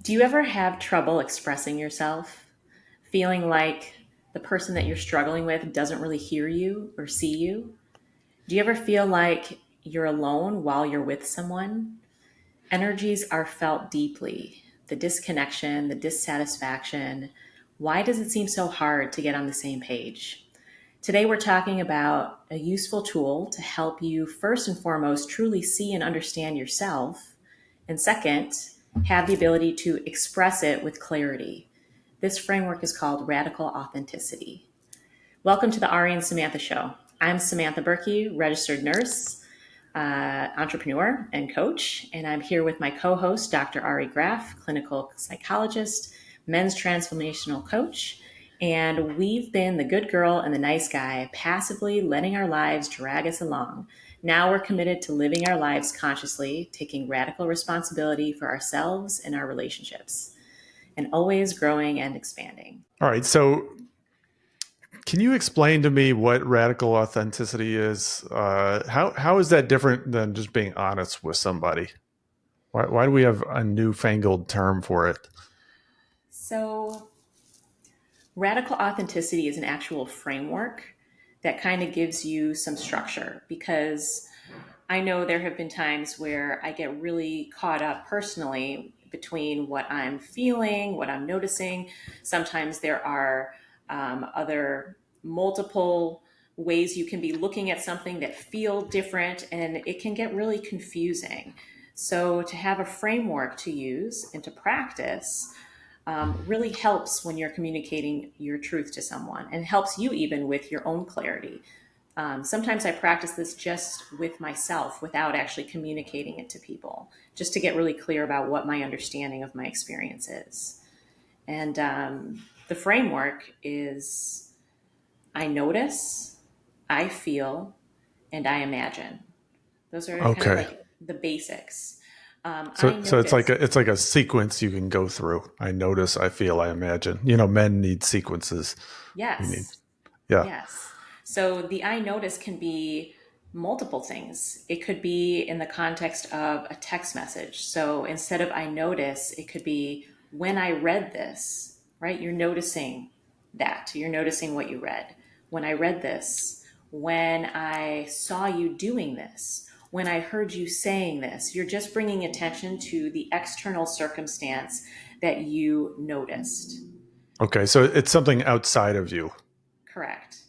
Do you ever have trouble expressing yourself? Feeling like the person that you're struggling with doesn't really hear you or see you? Do you ever feel like you're alone while you're with someone? Energies are felt deeply. The disconnection, the dissatisfaction. Why does it seem so hard to get on the same page? Today, we're talking about a useful tool to help you, first and foremost, truly see and understand yourself. And second, have the ability to express it with clarity. This framework is called radical authenticity. Welcome to the Ari and Samantha Show. I'm Samantha Berke, registered nurse, entrepreneur, and coach, and I'm here with my co-host, Dr. Ari Graff, clinical psychologist, men's transformational coach, and we've been the good girl and the nice guy, passively letting our lives drag us along. Now we're committed to living our lives consciously, taking radical responsibility for ourselves and our relationships, and always growing and expanding. All right. So can you explain to me what radical authenticity is? How is that different than just being honest with somebody? Why do we have a newfangled term for it? So, radical authenticity is an actual framework that kind of gives you some structure, because I know there have been times where I get really caught up personally between what I'm feeling, what I'm noticing. Sometimes there are other multiple ways you can be looking at something that feel different, and it can get really confusing. So, to have a framework to use and to practice really helps when you're communicating your truth to someone, and helps you even with your own clarity. Sometimes I practice this just with myself without actually communicating it to people, just to get really clear about what my understanding of my experience is. And the framework is: I notice, I feel, and I imagine. Those are kind of Okay. like the basics. I So it's like notice. a sequence you can go through. I notice, I feel, I imagine. Men need sequences. We need, Yes. yeah. Yes. So the I notice can be multiple things. It could be in the context of a text message. So instead of I notice, it could be when I read this, right? You're noticing that. You're noticing what you read. When I read this, when I saw you doing this, when I heard you saying this, you're just bringing attention to the external circumstance that you noticed. Okay. So it's something outside of you. Correct.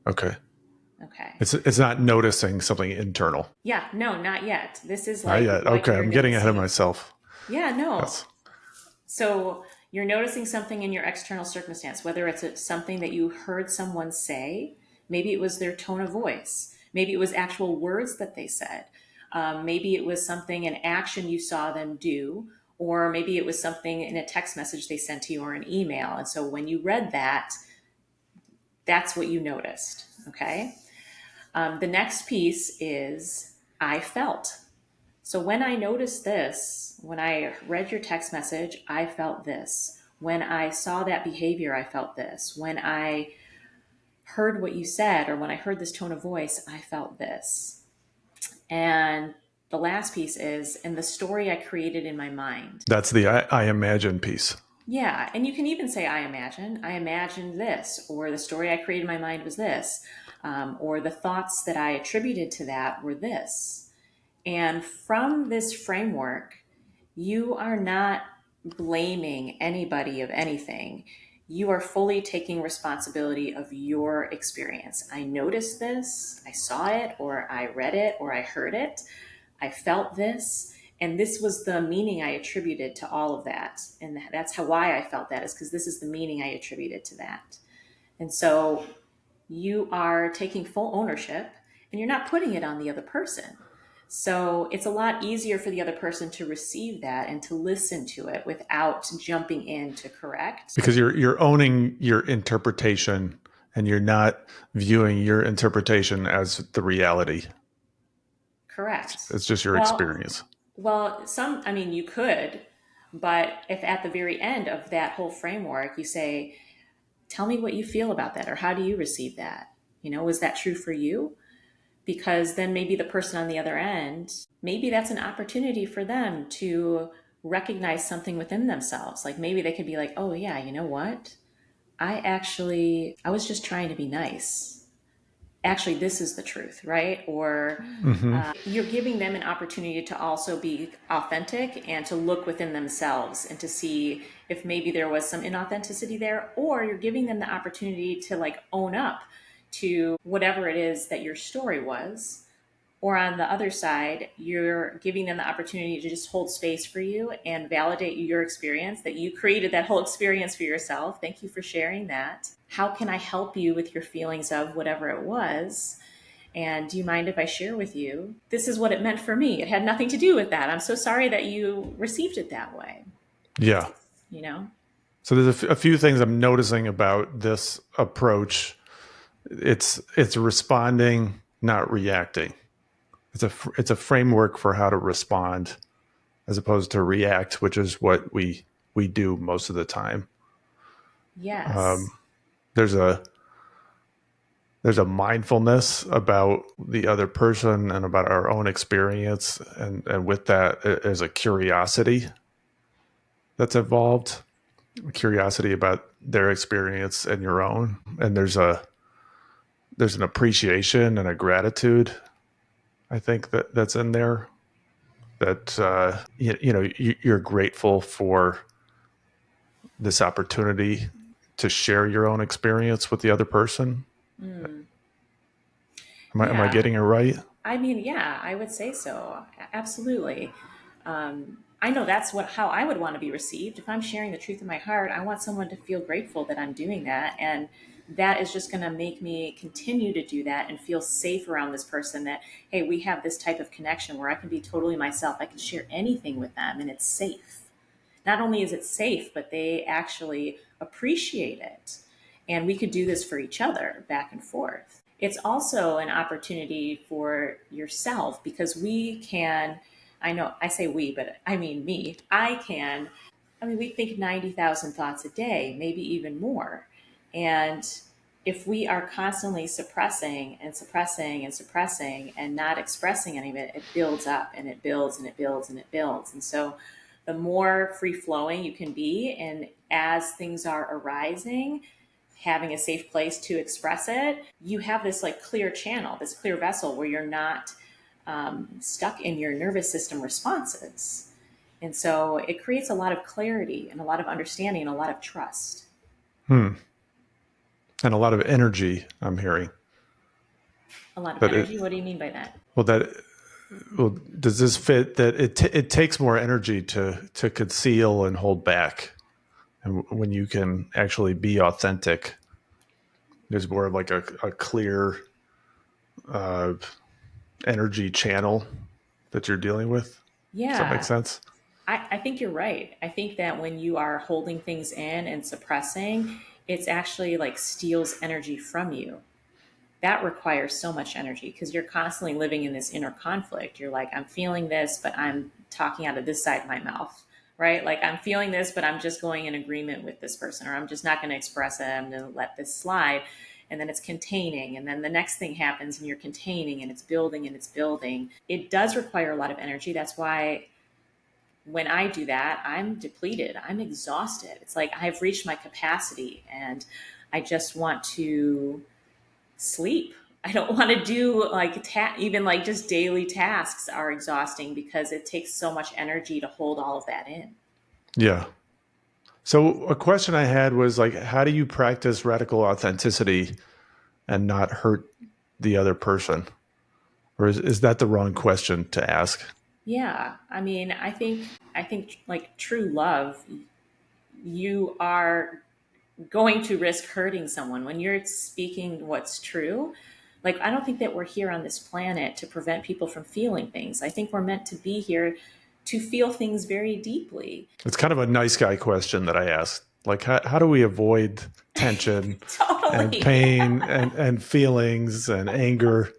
Okay. Okay. It's not noticing something internal. Yeah, no, not yet. This is Not like yet. what Okay. you're I'm getting ahead of noticing. myself. Yeah, no. Yes. So you're noticing something in your external circumstance, whether it's something that you heard someone say, maybe it was their tone of voice, maybe it was actual words that they said, maybe it was something, an action you saw them do, or maybe it was something in a text message they sent to you or an email. And so when you read that, that's what you noticed. Okay. The next piece is I felt. So when I noticed this, when I read your text message, I felt this. When I saw that behavior, I felt this. When I heard what you said, or when I heard this tone of voice, I felt this. And the last piece is in the story I created in my mind. That's the I imagine piece. Yeah, and you can even say, I imagined this, or the story I created in my mind was this, or the thoughts that I attributed to that were this. And from this framework, you are not blaming anybody of anything. You are fully taking responsibility of your experience. I noticed this, I saw it, or I read it, or I heard it. I felt this, and this was the meaning I attributed to all of that. And that's why I felt that, is because this is the meaning I attributed to that. And so you are taking full ownership, and you're not putting it on the other person. So it's a lot easier for the other person to receive that and to listen to it without jumping in to correct. Because you're owning your interpretation and you're not viewing your interpretation as the reality. Correct. It's just your Well, experience. I mean, you could, but if at the very end of that whole framework you say, tell me what you feel about that, or how do you receive that? Was that true for you? Because then maybe the person on the other end, maybe that's an opportunity for them to recognize something within themselves. Like maybe they could be like, oh, yeah, you know what? I was just trying to be nice. Actually, this is the truth, right? Or Hmm. you're giving them an opportunity to also be authentic and to look within themselves and to see if maybe there was some inauthenticity there, or you're giving them the opportunity to like own up to whatever it is that your story was. Or on the other side, you're giving them the opportunity to just hold space for you and validate your experience, that you created that whole experience for yourself. Thank you for sharing that. How can I help you with your feelings of whatever it was? And do you mind if I share with you? This is what it meant for me. It had nothing to do with that. I'm so sorry that you received it that way. Yeah. You know? So there's a few things I'm noticing about this approach. It's responding, not reacting. It's a framework for how to respond as opposed to react, which is what we do most of the time. Yes. There's a there's a mindfulness about the other person and about our own experience, and with that is a curiosity that's evolved, a curiosity about their experience and your own. And there's an appreciation and a gratitude, I think, that's in there, that you know, you're grateful for this opportunity to share your own experience with the other person. Mm. Am I Yeah. getting it right? I mean, yeah, I would say so. Absolutely. I know that's what how I would want to be received. If I'm sharing the truth of my heart, I want someone to feel grateful that I'm doing that, and that is just going to make me continue to do that and feel safe around this person. That hey, we have this type of connection where I can be totally myself. I can share anything with them, and it's safe. Not only is it safe, but they actually appreciate it. And we could do this for each other back and forth. It's also an opportunity for yourself because we can, I know I say we, but I mean me, I mean, we think 90,000 thoughts a day, maybe even more. And if we are constantly suppressing and suppressing and suppressing and not expressing any of it, it builds up and it builds and it builds and it builds. And so the more free flowing you can be, and as things are arising, having a safe place to express it, you have this like clear channel, this clear vessel where you're not stuck in your nervous system responses. And so it creates a lot of clarity and a lot of understanding and a lot of trust. Hmm. And a lot of energy, I'm hearing. A lot of But it energy. What do you mean by that? well that well does this fit that it takes more energy to conceal and hold back, and when you can actually be authentic, there's more of like a clear uh, energy channel that you're dealing with. Does that make Yeah, sense? I think you're right. I think that when you are holding things in and suppressing, it's actually like steals energy from you. That requires so much energy because you're constantly living in this inner conflict. You're like, I'm feeling this, but I'm talking out of this side of my mouth, right? Like, I'm feeling this, but I'm just going in agreement with this person, or I'm just not going to express it. I'm going to let this slide. And then it's containing. And then the next thing happens and you're containing and it's building and it's building. It does require a lot of energy. That's why when I do that, I'm depleted. I'm exhausted. It's like I've reached my capacity and I just want to sleep. I don't want to do like even like just daily tasks are exhausting because it takes so much energy to hold all of that in. Yeah. So a question I had was like, how do you practice radical authenticity and not hurt the other person? Or is that the wrong question to ask? Yeah, I mean, I think like true love, you are going to risk hurting someone when you're speaking what's true. Like I don't think that we're here on this planet to prevent people from feeling things. I think we're meant to be here to feel things very deeply. It's kind of a nice guy question that I asked. Like, how do we avoid tension and Totally. pain and feelings and anger?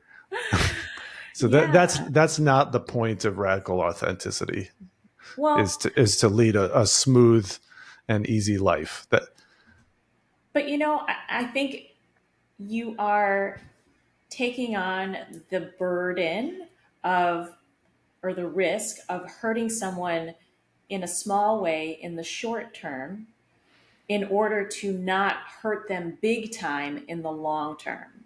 So Yeah. that's not the point of radical authenticity. Well, Is to lead a smooth and easy life. That but you know, I think you are taking on the burden of or the risk of hurting someone in a small way in the short term in order to not hurt them big time in the long term.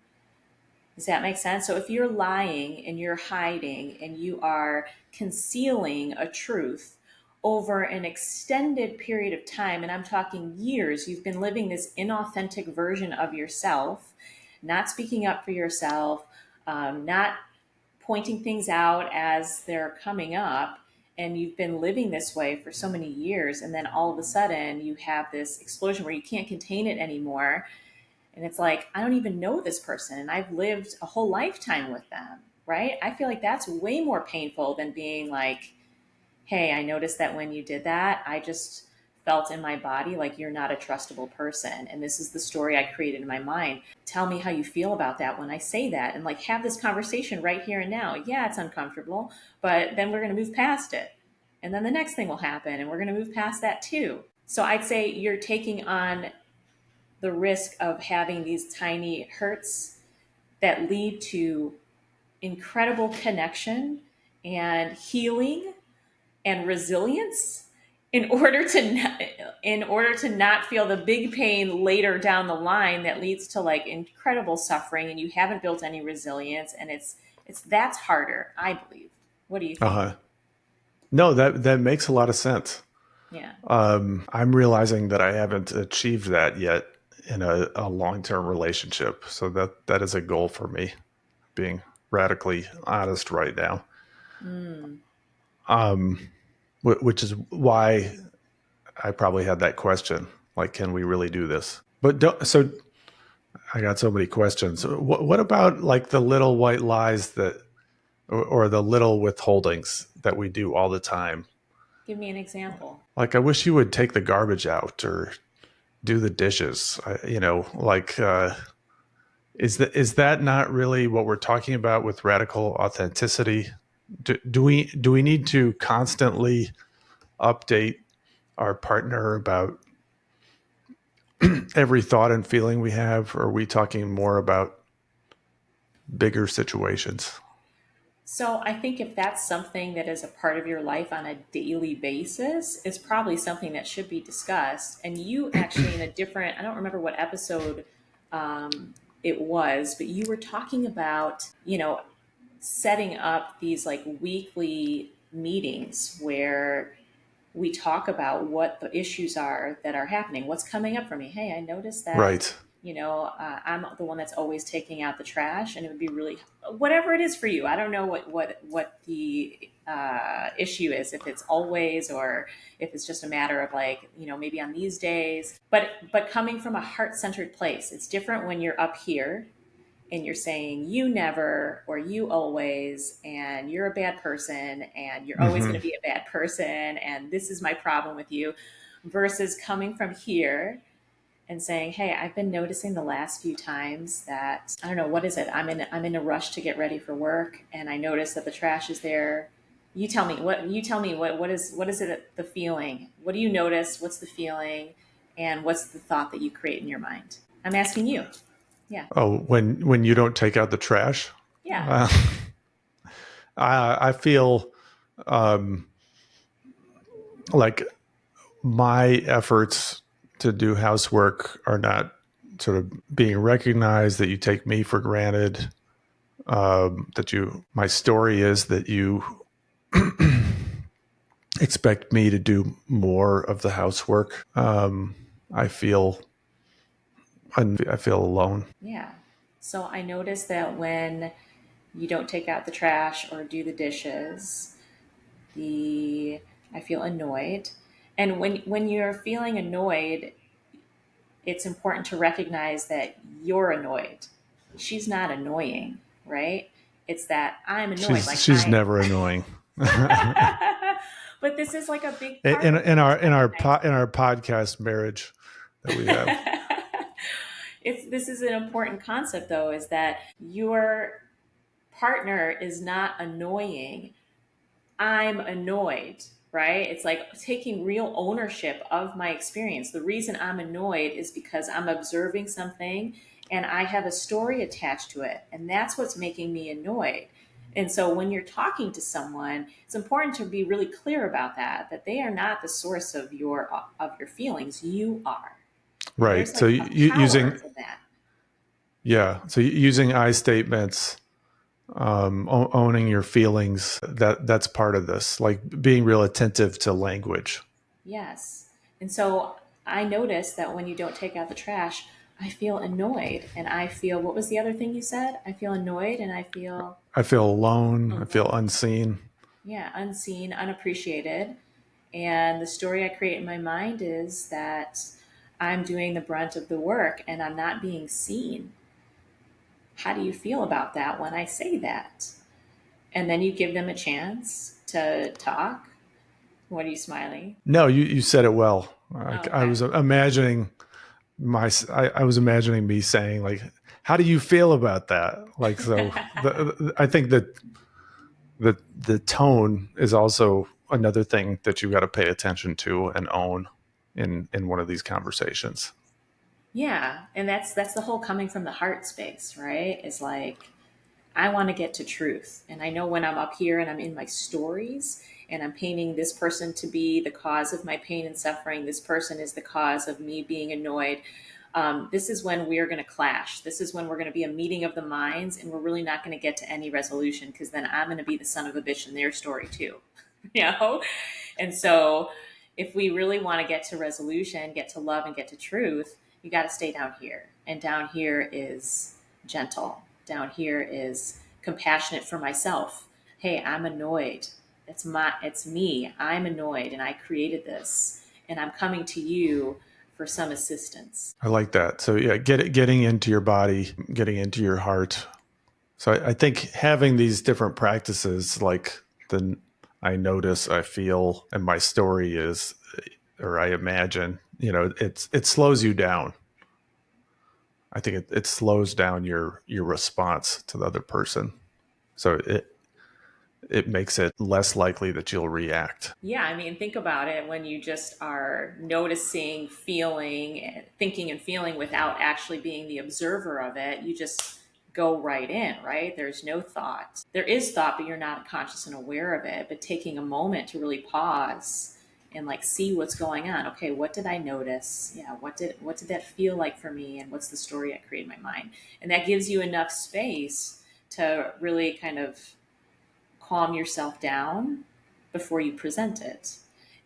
Does that make sense? So if you're lying and you're hiding and you are concealing a truth over an extended period of time, and I'm talking years, you've been living this inauthentic version of yourself, not speaking up for yourself, not pointing things out as they're coming up, and you've been living this way for so many years, and then all of a sudden you have this explosion where you can't contain it anymore, and it's like, I don't even know this person and I've lived a whole lifetime with them, right? I feel like that's way more painful than being like, hey, I noticed that when you did that, I just felt in my body like you're not a trustable person. And this is the story I created in my mind. Tell me how you feel about that when I say that, and like have this conversation right here and now. Yeah, it's uncomfortable, but then we're going to move past it. And then the next thing will happen and we're going to move past that too. So I'd say you're taking on the risk of having these tiny hurts that lead to incredible connection and healing and resilience in order to not feel the big pain later down the line that leads to like incredible suffering, and you haven't built any resilience, and it's that's harder, I believe. What do you think? Uh-huh. No, that makes a lot of sense. Yeah. I'm realizing that I haven't achieved that yet in a long-term relationship. So that is a goal for me, being radically honest right now. Mm. Which is why I probably had that question, like, can we really do this? But so I got so many questions. What about like the little white lies that, or the little withholdings that we do all the time? Give me an example. Like, I wish you would take the garbage out or do the dishes. Is that not really what we're talking about with radical authenticity? Do we need to constantly update our partner about every thought and feeling we have, or are we talking more about bigger situations? So I think if that's something that is a part of your life on a daily basis, it's probably something that should be discussed. And you actually, in a different, I don't remember what episode it was, but you were talking about, setting up these like weekly meetings where we talk about what the issues are that are happening, what's coming up for me. Hey, I noticed that, Right. I'm the one that's always taking out the trash, and it would be really, whatever it is for you. I don't know what the issue is, if it's always, or if it's just a matter of like, maybe on these days, but coming from a heart-centered place. It's different when you're up here and you're saying you never or you always, and you're a bad person and you're always going Mm-hmm. to be a bad person and this is my problem with you, versus coming from here and saying, hey, I've been noticing the last few times that, I don't know, what is it, I'm in a rush to get ready for work, and I notice that the trash is there. You tell me what is it, the feeling, what do you notice, what's the feeling, and what's the thought that you create in your mind? I'm asking you. Yeah. Oh, when you don't take out the trash, Yeah. uh, I feel um, like my efforts to do housework are not sort of being recognized. That you take me for granted. My story is that you expect me to do more of the housework. I feel I feel alone. Yeah. So I noticed that when you don't take out the trash or do the dishes, the I feel annoyed. And when you're feeling annoyed, it's important to recognize that you're annoyed. She's not annoying, right? It's that I'm annoyed. Like She's I never annoying. but this is like a big part in of it, in our is in our recognizing. in our podcast marriage that we have. It's this is an important concept though, is that your partner is not annoying. I'm annoyed, right? It's like taking real ownership of my experience. The reason I'm annoyed is because I'm observing something and I have a story attached to it. And that's what's making me annoyed. And so when you're talking to someone, it's important to be really clear about that they are not the source of your feelings. You are. And there's Right. So like a power using, to that. yeah. So using I statements, owning your feelings, that's part of this, like being real attentive to language. Yes. And so I notice that when you don't take out the trash, I feel annoyed. And I feel, what was the other thing you said? I feel annoyed and I feel I feel alone. I feel alone. unseen. Yeah, unseen, unappreciated. And the story I create in my mind is that I'm doing the brunt of the work and I'm not being seen. How do you feel about that when I say that? And then you give them a chance to talk. What are you smiling? No, you said it well. Oh, I okay. was imagining I was imagining me saying like, how do you feel about that? Like, so I think that the tone is also another thing that you got to pay attention to and own in one of these conversations. Yeah, and that's the whole coming from the heart space, right? Is like I want to get to truth. And I know when I'm up here and I'm in my stories and I'm painting this person to be the cause of my pain and suffering, this person is the cause of me being annoyed. This is when we're going to clash. This is when we're going to be a meeting of the minds, and we're really not going to get to any resolution because then I'm going to be the son of a bitch in their story too, you know? And so, if we really want to get to resolution, get to love, and get to truth, you got to stay down here. And down here is gentle. Down here is compassionate for myself. Hey, I'm annoyed. It's me. I'm annoyed and I created this and I'm coming to you for some assistance. I like that. So yeah, getting into your body, getting into your heart. So I think having these different practices, like the I notice, I feel, and my story is, or I imagine, it slows you down. I think it slows down your response to the other person. So it makes it less likely that you'll react. Yeah, I mean, think about it when you just are noticing, feeling, thinking, and feeling without actually being the observer of it. You just go right in, right? There's no thought. There is thought, but you're not conscious and aware of it. But taking a moment to really pause and like see what's going on. Okay, what did I notice? Yeah, what did that feel like for me? And what's the story I create in my mind? And that gives you enough space to really kind of calm yourself down before you present it.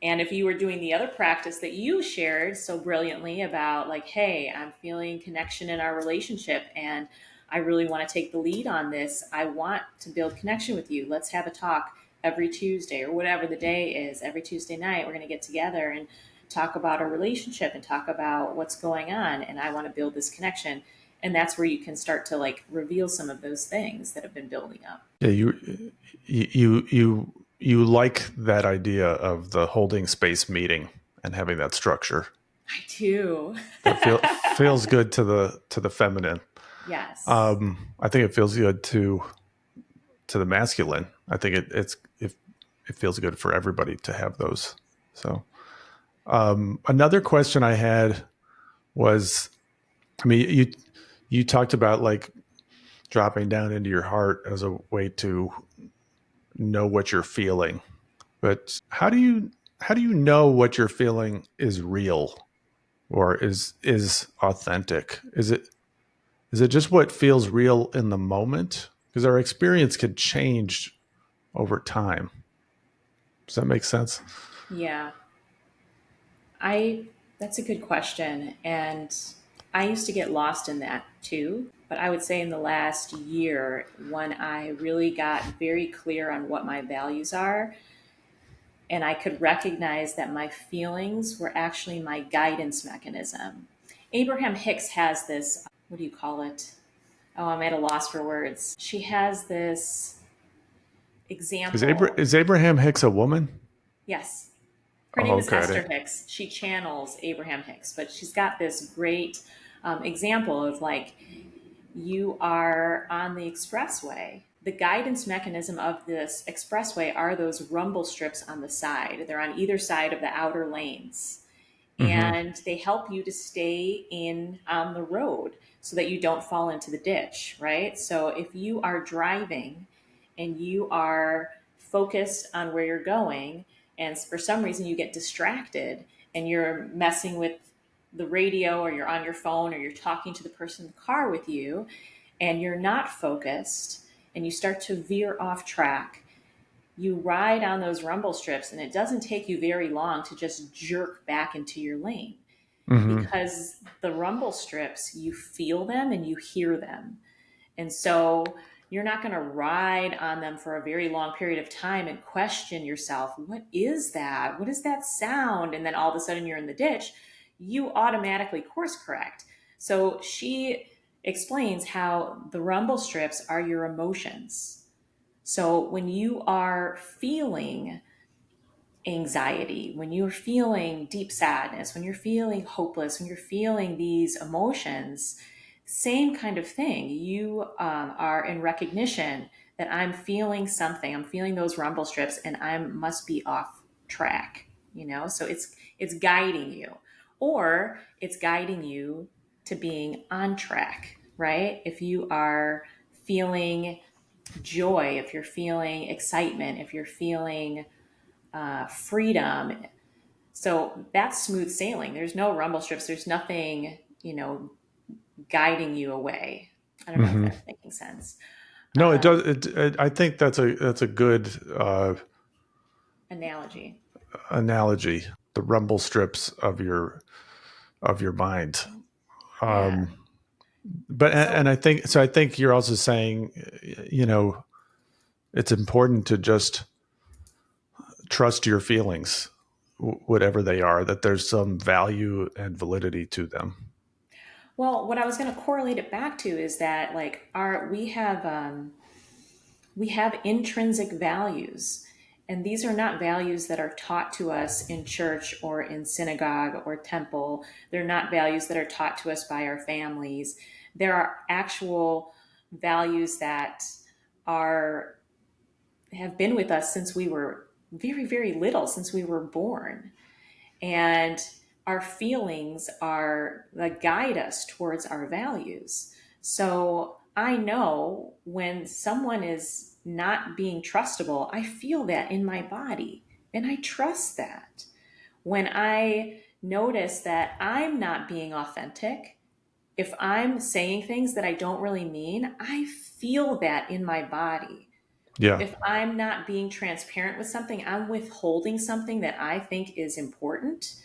And if you were doing the other practice that you shared so brilliantly about, like, hey, I'm feeling connection in our relationship and I really want to take the lead on this. I want to build connection with you. Let's have a talk every Tuesday or whatever the day is. Every Tuesday night, we're going to get together and talk about our relationship and talk about what's going on. And I want to build this connection. And that's where you can start to like reveal some of those things that have been building up. Yeah, you like that idea of the holding space meeting and having that structure. I do. That feels good to the feminine. Yes. I think it feels good to the masculine. I think it feels good for everybody to have those. So another question I had was, I mean, you talked about like dropping down into your heart as a way to know what you're feeling, but how do you know what you're feeling is real or is authentic? Is it just what feels real in the moment? Because our experience could change over time. Does that make sense? Yeah. I that's a good question. And I used to get lost in that too. But I would say in the last year, when I really got very clear on what my values are, and I could recognize that my feelings were actually my guidance mechanism. Abraham Hicks has this, what do you call it? Oh, I'm at a loss for words. She has this example. Is Abraham Hicks a woman? Yes. Her Oh, name is okay. Esther Hicks. She channels Abraham Hicks, but she's got this great example of like, you are on the expressway. The guidance mechanism of this expressway are those rumble strips on the side. They're on either side of the outer lanes. Mm-hmm. And they help you to stay in on the road so that you don't fall into the ditch, right? So if you are driving and you are focused on where you're going, and for some reason you get distracted and you're messing with the radio, or you're on your phone, or you're talking to the person in the car with you, and you're not focused, and you start to veer off track, you ride on those rumble strips, and it doesn't take you very long to just jerk back into your lane, Hmm. because the rumble strips, you feel them and you hear them. And so you're not going to ride on them for a very long period of time and question yourself, what is that? What is that sound? And then all of a sudden you're in the ditch. You automatically course correct. So she explains how the rumble strips are your emotions. So when you are feeling anxiety, when you're feeling deep sadness, when you're feeling hopeless, when you're feeling these emotions, same kind of thing. You are in recognition that I'm feeling something. I'm feeling those rumble strips, and I must be off track. So it's guiding you, or it's guiding you to being on track, right? If you are feeling joy, if you're feeling excitement, if you're feeling freedom. So that's smooth sailing. There's no rumble strips. There's nothing, guiding you away. I don't know if Hmm. that's making sense. No, it does. I think that's a good Analogy. analogy. The rumble strips of your mind. Yeah. Um, but So, and I think so. I think you're also saying, you know, it's important to just trust your feelings, whatever they are. That there's some value and validity to them. well, what I was going to correlate it back to is that, like, we have intrinsic values, and these are not values that are taught to us in church or in synagogue or temple. They're not values that are taught to us by our families. There are actual values that are have been with us since we were very, very little, since we were born. And our feelings are that guide us towards our values. So I know when someone is not being trustable, I feel that in my body, and I trust that. When I notice that I'm not being authentic, if I'm saying things that I don't really mean, I feel that in my body. Yeah, If I'm not being transparent with something, I'm withholding something that I think is important,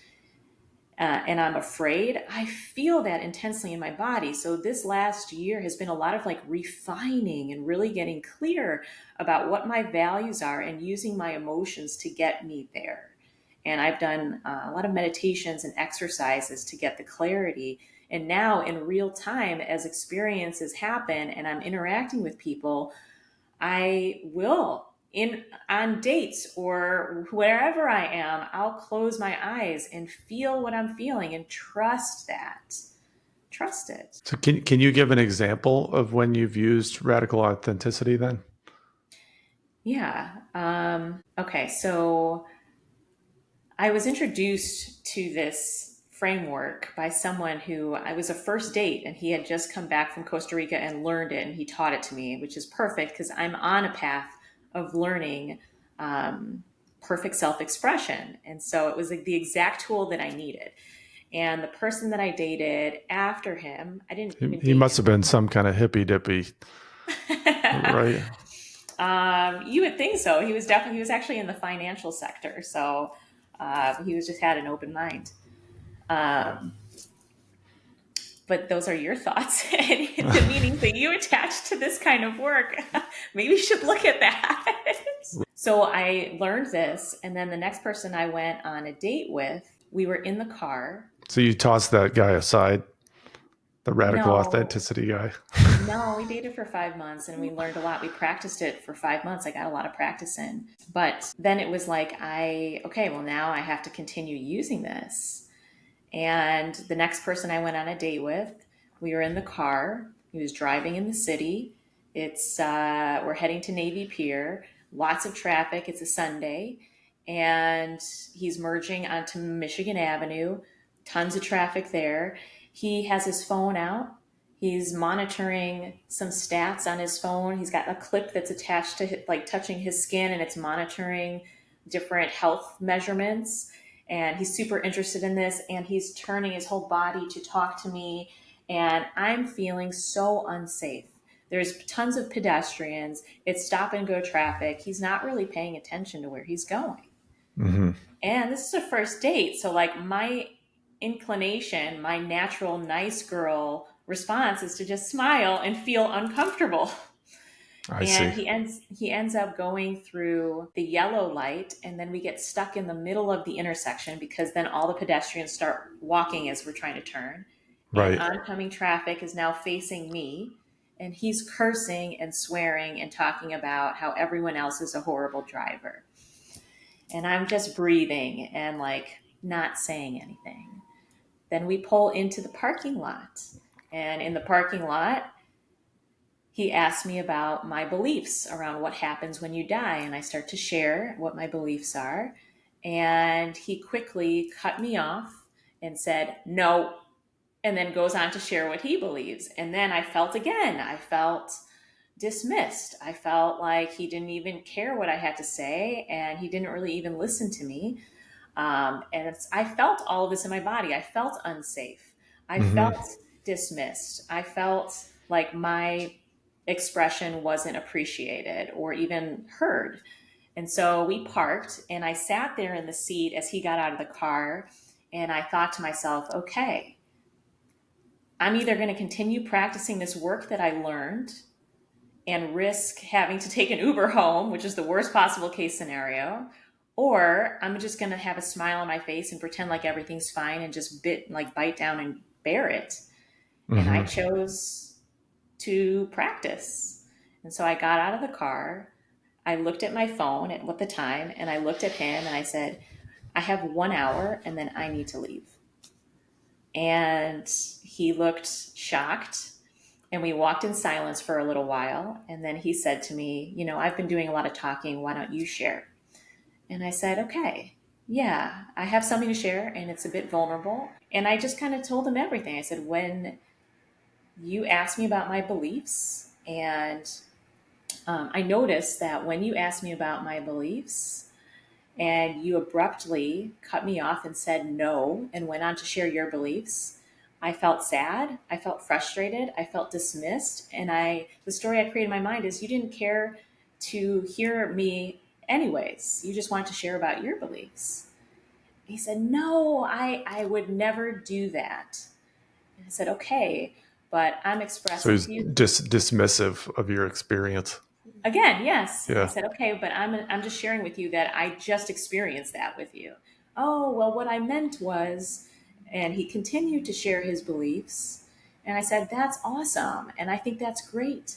and I'm afraid, I feel that intensely in my body. So this last year has been a lot of like refining and really getting clear about what my values are and using my emotions to get me there. And I've done a lot of meditations and exercises to get the clarity. And now, in real time, as experiences happen and I'm interacting with people, I will in on dates or wherever I am, I'll close my eyes and feel what I'm feeling and trust that. Trust it. so can you give an example of when you've used radical authenticity then? Yeah. Okay. So I was introduced to this framework by someone who I was a first date, and he had just come back from Costa Rica and learned it, and he taught it to me, which is perfect because I'm on a path of learning um, perfect self expression. And so it was like the exact tool that I needed. And the person that I dated after him, I didn't even He date must him have been some kind of hippy dippy, long. right? You would think so. He was actually in the financial sector. So he was just had an open mind. Um, but those are your thoughts and the meanings that you attach to this kind of work. Maybe you should look at that. So I learned this, and then the next person I went on a date with, we were in the car. So you toss that guy aside, the radical No, authenticity guy. no, we dated for 5 months and we learned a lot. We practiced it for 5 months. I got a lot of practice in. But then it was like, okay, well, now I have to continue using this. And the next person I went on a date with, we were in the car. He was driving in the city. We're heading to Navy Pier. Lots of traffic. It's a Sunday, and he's merging onto Michigan Avenue. Tons of traffic there. He has his phone out. He's monitoring some stats on his phone. He's got a clip that's attached to like touching his skin, and it's monitoring different health measurements. And he's super interested in this, and he's turning his whole body to talk to me. And I'm feeling so unsafe. There's tons of pedestrians. It's stop and go traffic. He's not really paying attention to where he's going. Hmm. And this is a first date. So, like, my inclination, my natural nice girl response is to just smile and feel uncomfortable. I And see. he ends up going through the yellow light, and then we get stuck in the middle of the intersection because then all the pedestrians start walking as we're trying to turn. And Right. oncoming traffic is now facing me, and he's cursing and swearing and talking about how everyone else is a horrible driver. And I'm just breathing and like not saying anything. Then we pull into the parking lot. And in the parking lot, he asked me about my beliefs around what happens when you die. And I start to share what my beliefs are. And he quickly cut me off and said, no, and then goes on to share what he believes. And then I felt again, I felt dismissed. I felt like he didn't even care what I had to say, and he didn't really even listen to me. I felt all of this in my body. I felt unsafe. I Hmm. felt dismissed. I felt like my expression wasn't appreciated or even heard. And so we parked, and I sat there in the seat as he got out of the car. And I thought to myself, okay, I'm either going to continue practicing this work that I learned and risk having to take an Uber home, which is the worst possible case scenario, or I'm just going to have a smile on my face and pretend like everything's fine and just bite down and bear it. And I Hmm. chose to practice. And so I got out of the car. I looked at my phone at what the time, and I looked at him and I said, I have 1 hour and then I need to leave. And he looked shocked, and we walked in silence for a little while. And then he said to me, I've been doing a lot of talking. Why don't you share? And I said, okay, yeah, I have something to share, and it's a bit vulnerable. And I just kind of told him everything. I said, when you asked me about my beliefs, and I noticed that when you asked me about my beliefs, and you abruptly cut me off and said no and went on to share your beliefs, I felt sad, I felt frustrated, I felt dismissed, and the story I created in my mind is you didn't care to hear me anyways. You just wanted to share about your beliefs. He said, no, I would never do that. And I said, okay, but I'm So expressing he's to you. just dismissive of your experience. Again, yes. I Yeah. said, okay, but I'm just sharing with you that I just experienced that with you. Oh, well, what I meant was, and he continued to share his beliefs. And I said, that's awesome. And I think that's great.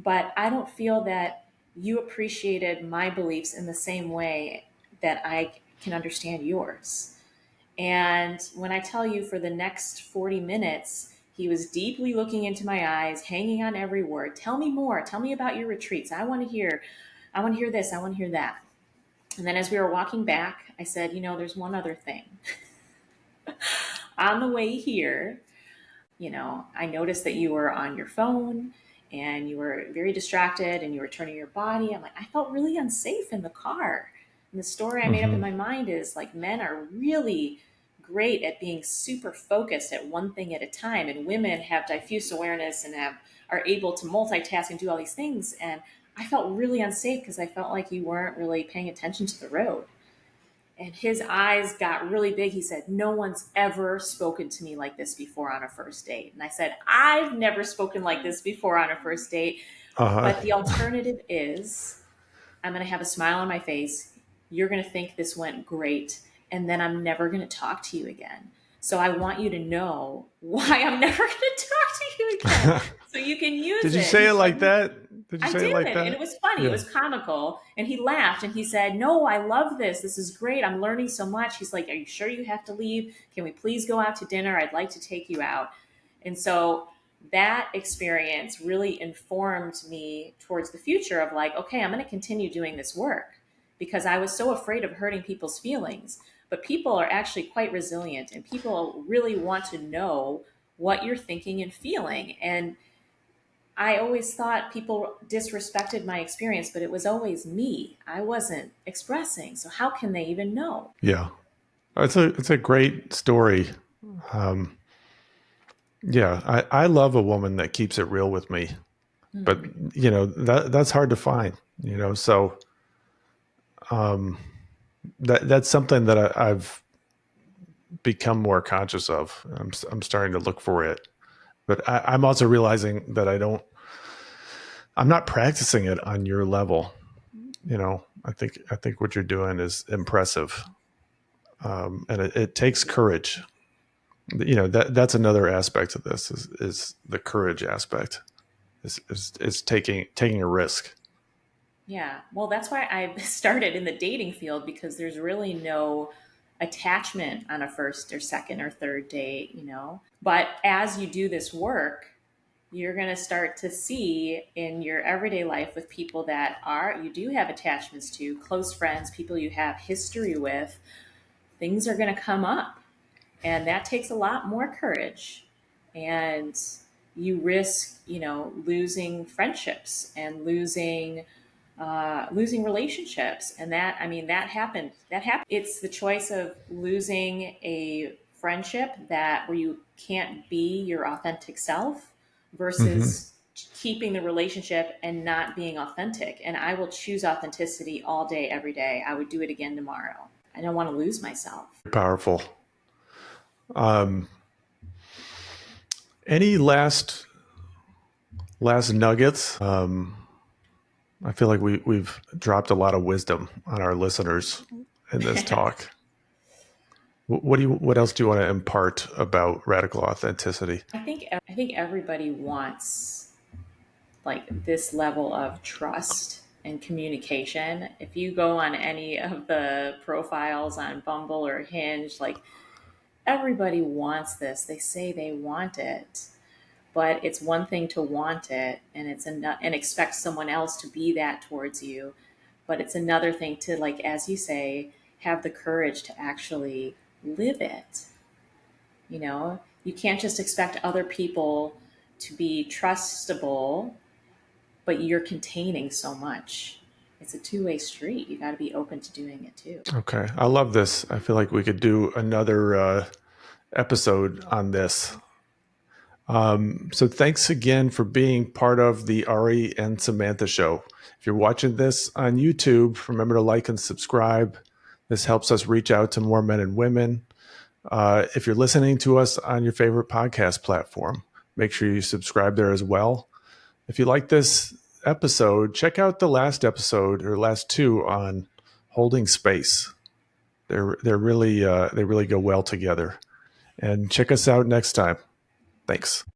But I don't feel that you appreciated my beliefs in the same way that I can understand yours. And when I tell you for the next 40 minutes, he was deeply looking into my eyes, hanging on every word. Tell me more. Tell me about your retreats. I want to hear this. I want to hear that. And then as we were walking back, I said, there's one other thing. On the way here, I noticed that you were on your phone and you were very distracted and you were turning your body. I'm like, I felt really unsafe in the car. And the story I made up in Hmm. my mind is like men are really great at being super focused at one thing at a time, and women have diffuse awareness and are able to multitask and do all these things. And I felt really unsafe because I felt like you weren't really paying attention to the road. And his eyes got really big. He said, no one's ever spoken to me like this before on a first date. And I said, I've never spoken like this before on a first date. Uh But the huh. alternative is I'm going to have a smile on my face. You're going to think this went great. And then I'm never going to talk to you again. So I want you to know why I'm never going to talk to you again. So you can Did use you it. say He it like said, that? Did you I say it did. like And that? it was funny. It Yeah. was comical. And he laughed and he said, no, I love this. This is great. I'm learning so much. He's like, are you sure you have to leave? Can we please go out to dinner? I'd like to take you out. And so that experience really informed me towards the future of like, okay, I'm going to continue doing this work because I was so afraid of hurting people's feelings. But people are actually quite resilient and people really want to know what you're thinking and feeling. And I always thought people disrespected my experience, but it was always me. I wasn't expressing. So how can they even know? Yeah. It's a great story. Um, yeah, I love a woman that keeps it real with me, but Hmm. that's hard to find. So um, that's something that I've become more conscious of. I'm starting to look for it, but I'm also realizing that I'm not practicing it on your level. I think what you're doing is impressive, and it takes courage. That's another aspect of this is the courage aspect is taking a risk. Yeah. Well, that's why I started in the dating field because there's really no attachment on a first or second or third date. But as you do this work, you're going to start to see in your everyday life with people that you do have attachments to, close friends, people you have history with, things are going to come up. And that takes a lot more courage. And you risk, losing friendships and losing relationships. And that, I mean, that happened. That happened. It's the choice of losing a friendship where you can't be your authentic self Hmm. versus keeping the relationship and not being authentic. And I will choose authenticity all day, every day. I would do it again tomorrow. I don't want to lose myself. Powerful. Um, any last nuggets? I feel like we've dropped a lot of wisdom on our listeners in this talk. What else do you want to impart about radical authenticity? I think everybody wants like this level of trust and communication. If you go on any of the profiles on Bumble or Hinge, like everybody wants this. They say they want it, but it's one thing to want it and expect someone else to be that towards you, but it's another thing to, like as you say, have the courage to actually live it. You can't just expect other people to be trustable, but you're containing so much. It's a two-way street. You got to be open to doing it too. Okay, I love this. I feel like we could do another episode on this. So thanks again for being part of the Ari and Samantha show. If you're watching this on YouTube, remember to like and subscribe. This helps us reach out to more men and women. If you're listening to us on your favorite podcast platform, make sure you subscribe there as well. If you like this episode, check out the last episode or last two on holding space. They really go well together. And check us out next time. Thanks.